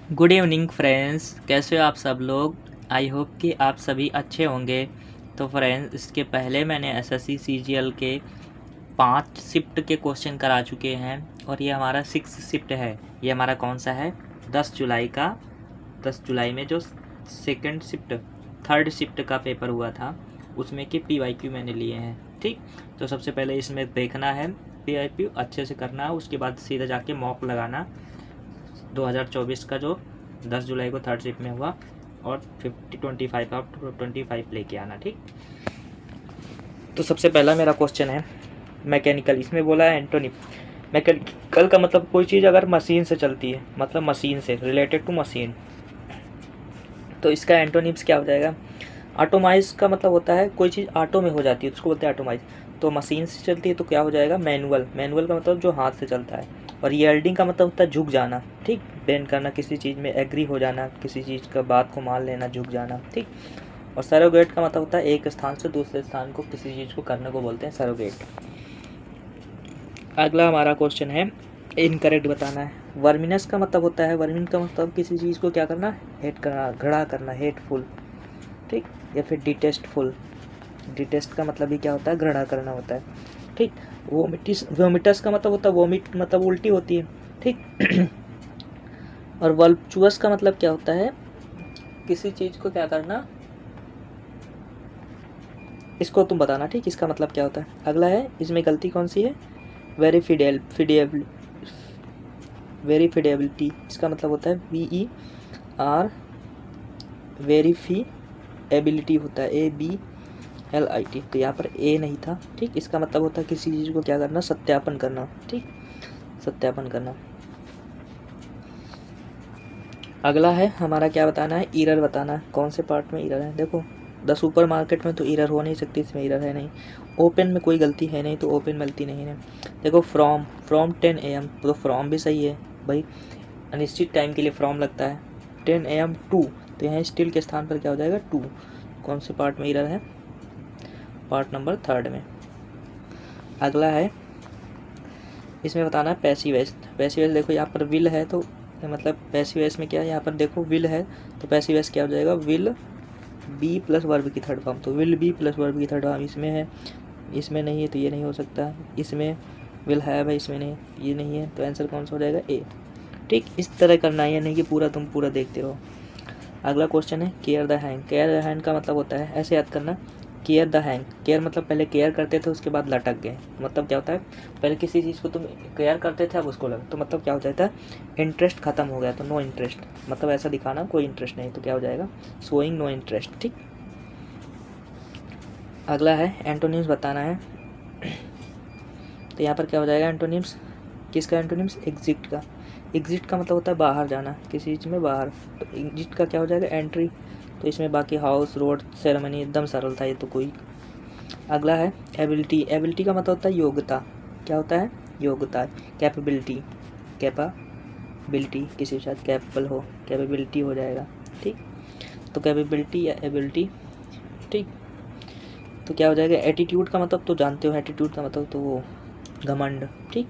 Good evening friends, कैसे हो आप सब लोग। आई होप कि आप सभी अच्छे होंगे। तो फ्रेंड्स, इसके पहले मैंने एसएससी सीजीएल के 5 शिफ्ट के क्वेश्चन करा चुके हैं और ये हमारा 6 शिफ्ट है। ये हमारा कौन सा है, 10 जुलाई का। 10 जुलाई में जो सेकंड शिफ्ट, थर्ड शिफ्ट का पेपर हुआ था उसमें के पीवाईक्यू मैंने लिए हैं। ठीक, तो सबसे पहले इसमें देखना है, पीवाईक्यू अच्छे से करना है, उसके बाद सीधा जाके मॉक लगाना 2024 का जो 10 जुलाई को थर्ड शिफ्ट में हुआ, और 25 आउट 25 लेके आना। ठीक, तो सबसे पहला मेरा क्वेश्चन है मैकेनिकल। इसमें बोला है एंटोनिम। मैकेनिकल का मतलब कोई चीज़ अगर मशीन से चलती है, मतलब मशीन से रिलेटेड टू मशीन, तो इसका एंटोनिम्स क्या हो जाएगा। ऑटोमाइज का मतलब होता है कोई चीज़ ऑटो में हो जाती है, उसको बोलते हैं ऑटोमाइज। तो मशीन से चलती है तो क्या हो जाएगा, मैनुअल। मैनुअल का मतलब जो हाथ से चलता है। और यील्डिंग का मतलब होता है झुक जाना। ठीक, बेंड करना, किसी चीज़ में एग्री हो जाना, किसी चीज़ का बात को मान लेना, झुक जाना। ठीक, और सरोगेट का मतलब होता है एक स्थान से दूसरे स्थान को किसी चीज़ को करने को बोलते हैं सरोगेट। अगला हमारा क्वेश्चन है इनकरेक्ट बताना है। वर्मिनस का मतलब होता है, वर्मिन का मतलब किसी चीज़ को क्या करना, हेट करना, घृणा करना, हेटफुल। ठीक, या फिर डिटेस्टफुल। डिटेस्ट का मतलब भी क्या होता है, घृणा करना होता है। ठीक, वोमिटस का मतलब होता है, वोमिट मतलब उल्टी होती है। ठीक और वल्पचुअस का मतलब क्या होता है, किसी चीज़ को क्या करना, इसको तुम बताना। ठीक, इसका मतलब क्या होता है। अगला है, इसमें गलती कौन सी है, वेरीफिडेबिलिटी। इसका मतलब होता है VER, वेरीफिएबिलिटी होता है ABLIT। तो यहाँ पर A नहीं था। ठीक, इसका मतलब होता है किसी चीज़ को क्या करना, सत्यापन करना। ठीक, सत्यापन करना। अगला है हमारा क्या बताना है, ईरर बताना है। कौन से पार्ट में ईरर है, देखो द सुपर मार्केट में तो ईरर हो नहीं सकती, इसमें ईरर है नहीं। ओपन में कोई गलती है नहीं, तो ओपन गलती नहीं है। देखो फ्रॉम 10 AM, तो फ्रॉम भी सही है भाई, अनिश्चित टाइम के लिए फ्रॉम लगता है। 10 AM टू, तो यहाँ स्टिल के स्थान पर क्या हो जाएगा, टू। कौन से पार्ट में ईरर है, पार्ट नंबर 3 में। अगला है, इसमें बताना है पैसिव वॉइस। पैसिव वॉइस देखो यहाँ पर विल है, तो मतलब पैसिव वॉइस में क्या है, यहाँ पर देखो विल है, तो पैसिव वॉइस क्या हो जाएगा, विल बी प्लस वर्ब की थर्ड फॉर्म। तो विल बी प्लस वर्ब की थर्ड फॉर्म इसमें है, इसमें नहीं है तो ये नहीं हो सकता। इसमें विल हैव है, इसमें नहीं, ये नहीं है, तो आंसर कौन सा हो जाएगा, ए। ठीक, इस तरह करना है, ये नहीं कि पूरा तुम पूरा देखते रहो। अगला क्वेश्चन है care the hand. Care the hand का मतलब होता है, ऐसे याद करना, केयर द हैंड। केयर मतलब पहले केयर करते थे, उसके बाद लटक गए। मतलब क्या होता है, पहले किसी चीज़ को तुम केयर करते थे, अब उसको लग, तो मतलब क्या हो जाता है, इंटरेस्ट खत्म हो गया, तो नो इंटरेस्ट। मतलब ऐसा दिखाना कोई इंटरेस्ट नहीं, तो क्या हो जाएगा, शोइंग नो इंटरेस्ट। ठीक, अगला है एंटोनिम्स बताना है। तो यहाँ पर क्या हो जाएगा एंटोनिम्स, किसका एंटोनिम्स, एग्जिट का। एग्जिट का मतलब होता है बाहर जाना, किसी चीज़ में बाहर। तो एग्जिट का क्या हो जाएगा, एंट्री। तो इसमें बाकी हाउस, रोड, सेरेमनी एकदम सरल था ये तो कोई। अगला है एबिलिटी। एबिलिटी का मतलब होता है योग्यता। क्या होता है, योग्यता। कैपेबिलिटी, कैपाबिलिटी, किसी के साथ कैपेबल हो, कैपेबिलिटी हो जाएगा। ठीक, तो कैपेबिलिटी या एबिलिटी। ठीक, तो क्या हो जाएगा, एटीट्यूड का मतलब तो जानते हो, एटीट्यूड का मतलब तो वो घमंड। ठीक,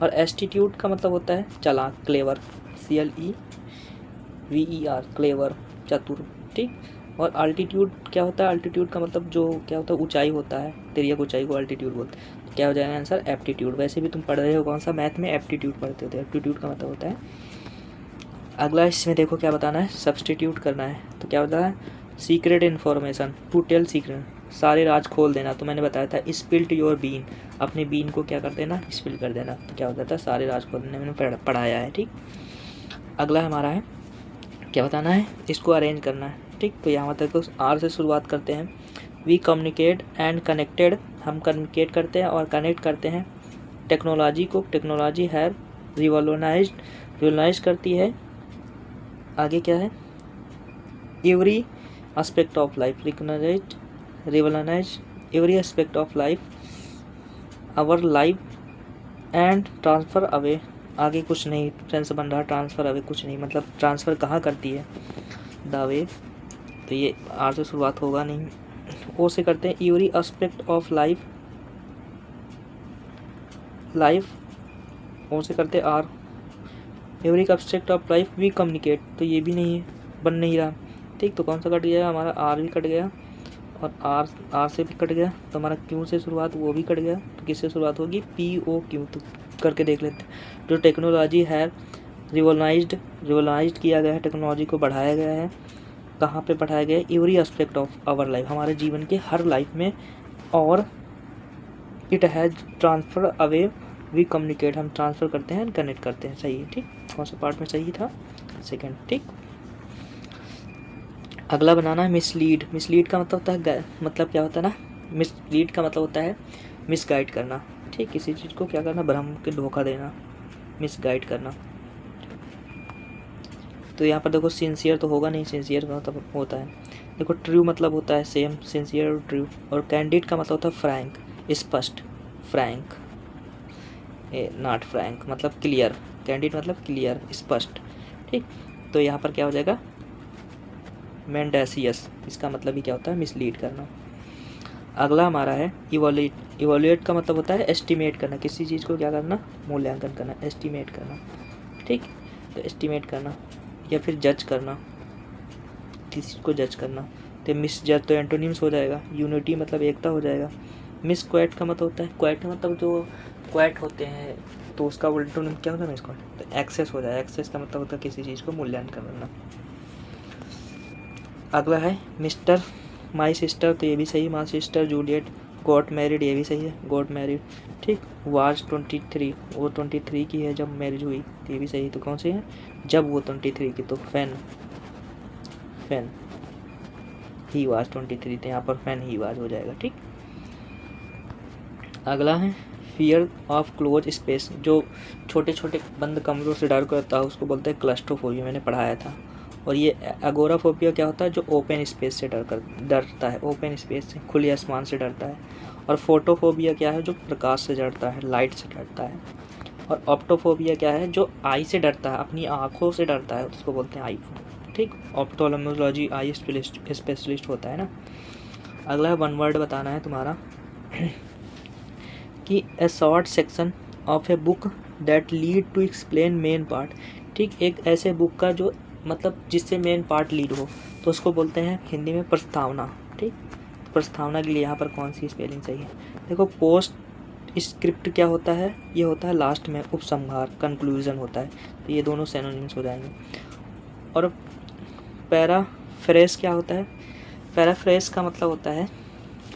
और एस्टीट्यूड का मतलब होता है चालाक, क्लेवर, CLEVER, क्लेवर, चतुर। ठीक, और अल्टीट्यूड क्या होता है, अल्टीट्यूड का मतलब जो क्या होता है, ऊंचाई होता है, तिर्यक ऊंचाई को अल्टीट्यूड बोलते हैं। तो क्या हो जाएगा आंसर, एप्टीट्यूड। वैसे भी तुम पढ़ रहे हो कौन सा, मैथ में एप्टीट्यूड पढ़ते होते, एप्टीट्यूड का मतलब होता है। अगला इसमें देखो क्या बताना है, सब्सटीट्यूट करना है। तो क्या होता है, secret information, to tell secret, सारे राज खोल देना। तो मैंने बताया था स्पिल्ट योर बीन, अपने बीन को क्या कर देना, स्पिल कर देना। तो क्या होता था, सारे राज खोल देने, मैंने पढ़ाया है। ठीक, अगला हमारा है क्या बताना है, इसको अरेंज करना है। ठीक, तो यहाँ तक आर से शुरुआत करते हैं। वी कम्युनिकेट एंड कनेक्टेड, हम कम्युनिकेट करते हैं और कनेक्ट करते हैं। टेक्नोलॉजी को, टेक्नोलॉजी है रिवोल्यूशनाइज करती है। आगे क्या है, every aspect of life, revolutionise every aspect of life, our life and transfer away. आगे कुछ नहीं, टेंस बन रहा, ट्रांसफ़र अवे कुछ नहीं, मतलब ट्रांसफ़र कहाँ करती है, द वे। तो ये आर से शुरुआत होगा नहीं। ओ से करते हैं, एवरी एस्पेक्ट ऑफ लाइफ, ओ से करते हैं आर, every abstract of life we communicate, तो ये भी नहीं है, बन नहीं रहा। ठीक, तो कौन सा कट गया हमारा, आर भी कट गया और आर से भी कट गया, तो हमारा क्यू से शुरुआत वो भी कट गया, तो किससे शुरुआत होगी, पी ओ क्यू। तो करके देख लेते हैं। जो टेक्नोलॉजी है रिवोलाइज्ड किया गया है, टेक्नोलॉजी को बढ़ाया गया है, कहाँ पे बढ़ाया गया है, every aspect of our life, हमारे जीवन के हर लाइफ में, और it has transfer away we communicate, हम ट्रांसफ़र करते हैं, कनेक्ट करते हैं। सही है, ठीक, कौन सा पार्ट में सही था, सेकंड। ठीक, अगला बनाना है मिसलीड। मिसलीड का मतलब होता है, मतलब क्या होता है ना, मिसलीड का मतलब होता है मिसगाइड करना। ठीक, किसी चीज़ को क्या करना, भ्रम के धोखा देना, मिसगाइड करना। तो यहाँ पर देखो सिंसियर तो होगा नहीं, सिंसियर का मतलब होता है, देखो ट्रू मतलब होता है सेम, सिंसियर और ट्रू। और कैंडिड का मतलब होता है फ्रैंक, स्पष्ट, फ्रैंक नॉट फ्रैंक मतलब क्लियर, कैंडिड मतलब क्लियर, स्पष्ट। ठीक, तो यहाँ पर क्या हो जाएगा, मेंडेसियस, इसका मतलब ही क्या होता है, मिसलीड करना। अगला हमारा है इवोल्यूट। इवोल्यूट का मतलब होता है एस्टिमेट करना, किसी चीज़ को क्या करना, मूल्यांकन करना, एस्टिमेट करना। ठीक, तो एस्टिमेट करना या फिर जज करना, किसी चीज़ को जज करना। तो मिस जज तो एंटोनिम्स हो जाएगा, यूनिटी मतलब एकता हो जाएगा। मिस क्वेट का मतलब होता है, क्वेट का मतलब जो क्वेट होते हैं तो उसका एंटोनिम क्या होता है, मिस क्वेट, तो एक्सेस हो जाएगा। एक्सेस का मतलब होता है किसी चीज़ को मूल्यांकन करना। अगला है मिस्टर माई सिस्टर, तो ये भी सही, my sister Juliet got married, ये भी सही है, गॉट मैरिड। ठीक, वाज 23, वो 23 की है जब मैरिज हुई, तो ये भी सही। तो कौन सी है, जब वो 23 की, तो फैन ही वाज 23, तो यहाँ पर फैन ही वाज हो जाएगा। ठीक, अगला है फियर ऑफ क्लोज स्पेस, जो छोटे छोटे बंद कमरों से डर करता है उसको बोलते हैं क्लस्ट्रोफोबिया, मैंने पढ़ाया था। और ये एगोराफोबिया क्या होता है, जो ओपन स्पेस से डरता है, ओपन स्पेस से, खुले आसमान से डरता है। और फोटोफोबिया क्या है, जो प्रकाश से डरता है, लाइट से डरता है। और ऑप्टोफोबिया क्या है, जो आई से डरता है, अपनी आँखों से डरता है, उसको बोलते हैं आई। ठीक, ऑप्थोलमोलॉजी आई स्पेशलिस्ट होता है ना। अगला है वन वर्ड बताना है तुम्हारा कि a short section of a book that lead to explain main part. ठीक, एक ऐसे बुक का जो मतलब जिससे मेन पार्ट लीड हो, तो उसको बोलते हैं हिंदी में प्रस्तावना। ठीक, प्रस्तावना के लिए यहाँ पर कौन सी स्पेलिंग सही है, देखो पोस्ट स्क्रिप्ट क्या होता है, ये होता है लास्ट में उपसंहार, कंक्लूजन होता है, तो ये दोनों सिनोनिम्स हो जाएंगे। और पैराफ्रेज क्या होता है, पैराफ्रेज का मतलब होता है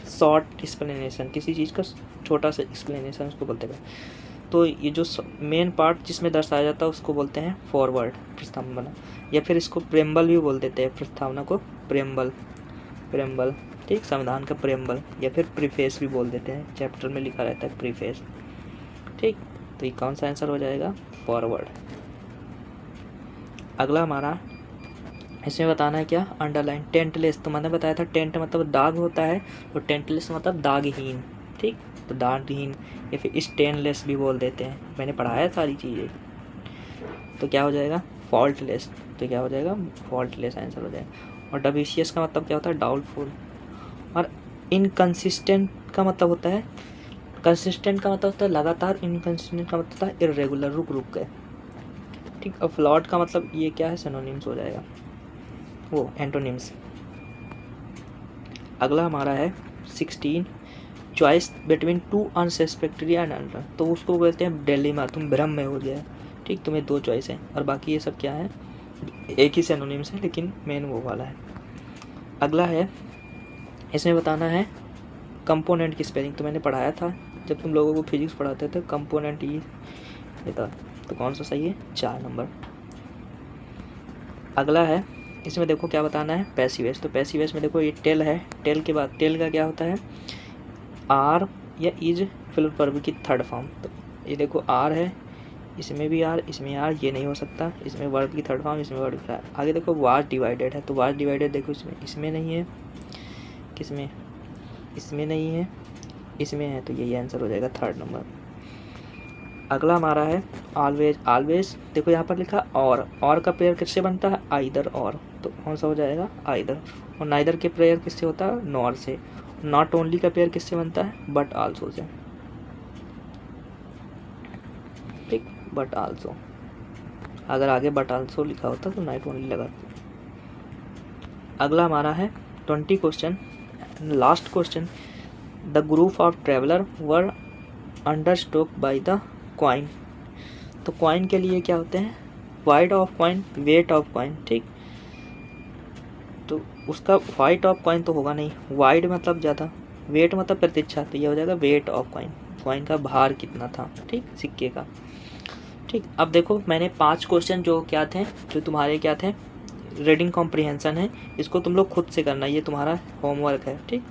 शॉर्ट एक्सप्लेनेशन, किसी चीज़ का छोटा सा एक्सप्लेनेशन उसको बोलते हैं। तो ये जो मेन पार्ट जिसमें दर्शाया जाता है उसको बोलते हैं फॉरवर्ड, प्रस्तावना, या फिर इसको प्रेम्बल भी बोल देते हैं, प्रस्तावना को प्रेम्बल। ठीक, संविधान का प्रेम्बल, या फिर प्रीफेस भी बोल देते हैं, चैप्टर में लिखा रहता है प्रीफेस। ठीक, तो ये कौन सा आंसर हो जाएगा, फॉरवर्ड। अगला हमारा इसमें बताना है क्या, अंडरलाइन। टेंटलेस, तो मैंने बताया था टेंट मतलब दाग होता है, और टेंटलेस मतलब दागहीन। ठीक, तो दागहीन या फिर स्टेनलेस भी बोल देते हैं, मैंने पढ़ाया सारी चीज़ें। तो क्या हो जाएगा, फॉल्टलेस, तो क्या हो जाएगा, फॉल्टलेस आंसर हो जाएगा। और डबिशियस का मतलब क्या होता है, डाउटफुल। और इनकंसिस्टेंट का मतलब होता है, कंसिस्टेंट का मतलब होता है लगातार, इनकंसिस्टेंट का मतलब होता है इर्रेगुलर, रुक रुक के। ठीक, और फ्लॉट का मतलब ये क्या है, सिनोनिम्स हो जाएगा, वो एंटोनिम्स। अगला हमारा है 16, choice between two unsatisfactory and unlearn, तो उसको बोलते हैं डिलेमा, तुम भ्रम में हो गया। ठीक, तुम्हें दो चॉइस है, और बाकी ये सब क्या है, एक ही सिनोनिम्स है, लेकिन मेन वो वाला है। अगला है, इसमें बताना है कंपोनेंट की स्पेलिंग, तो मैंने पढ़ाया था जब तुम लोगों को फिजिक्स पढ़ाते थे, कंपोनेंट ये था, तो कौन सा सही है, 4 नंबर। अगला है, इसमें देखो क्या बताना है, पैसिव। तो पैसिव में देखो ये टेल है, टेल के बाद टेल का क्या होता है, आर या इज फिर वर्ब की थर्ड फॉर्म। तो ये देखो आर है, इसमें भी आर, इसमें आर, ये नहीं हो सकता, इसमें वर्ब की थर्ड फॉर्म, इसमें वर्ब की थर्ड। आगे देखो वाज डिवाइडेड है, तो वाज डिवाइडेड देखो इसमें नहीं है, किसमें, इसमें नहीं है, इसमें है, तो यही आंसर हो जाएगा 3rd नंबर। अगला हमारा है ऑलवेज। ऑलवेज देखो यहाँ पर लिखा और का पेयर किससे बनता है, आइदर और, तो कौन सा हो जाएगा, आइदर। और नाइदर के पेयर किससे होता है, नॉर से। नॉट ओनली का पेयर किससे बनता है, बट आल्सो से। ठीक, बट आल्सो। अगर आगे बट आल्सो लिखा होता तो नाइट ओनली लगा। अगला हमारा है 20 question, last question. The group of traveller were understock by the coin. तो कॉइन के लिए क्या होते हैं, wide of coin, weight of coin, ठीक। तो उसका वाइट ऑफ कॉइन तो होगा नहीं, वाइड मतलब ज़्यादा, वेट मतलब प्रतीक्षा, तो ये हो जाएगा वेट ऑफ कॉइन, कॉइन का भार कितना था, ठीक, सिक्के का, ठीक। अब देखो मैंने 5 क्वेश्चन जो क्या थे, जो तुम्हारे क्या थे, रीडिंग कॉम्प्रिहेंशन है, इसको तुम लोग खुद से करना, ये तुम्हारा होमवर्क है, ठीक।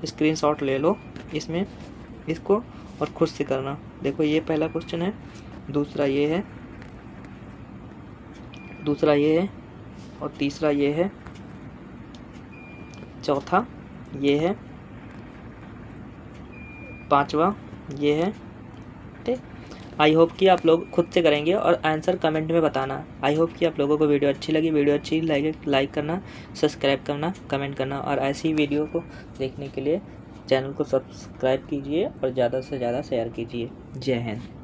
स्क्रीनशॉट ले लो इसमें इसको और खुद से करना। देखो ये पहला क्वेश्चन है, दूसरा ये है, दूसरा ये है, और तीसरा ये है, चौथा ये है, पांचवा ये है, ठीक। आई होप कि आप लोग खुद से करेंगे और आंसर कमेंट में बताना। आई होप कि आप लोगों को वीडियो अच्छी लगी, वीडियो अच्छी लाइक करना, सब्सक्राइब करना, कमेंट करना, और ऐसी ही वीडियो को देखने के लिए चैनल को सब्सक्राइब कीजिए और ज़्यादा से ज़्यादा शेयर कीजिए। जय हिंद।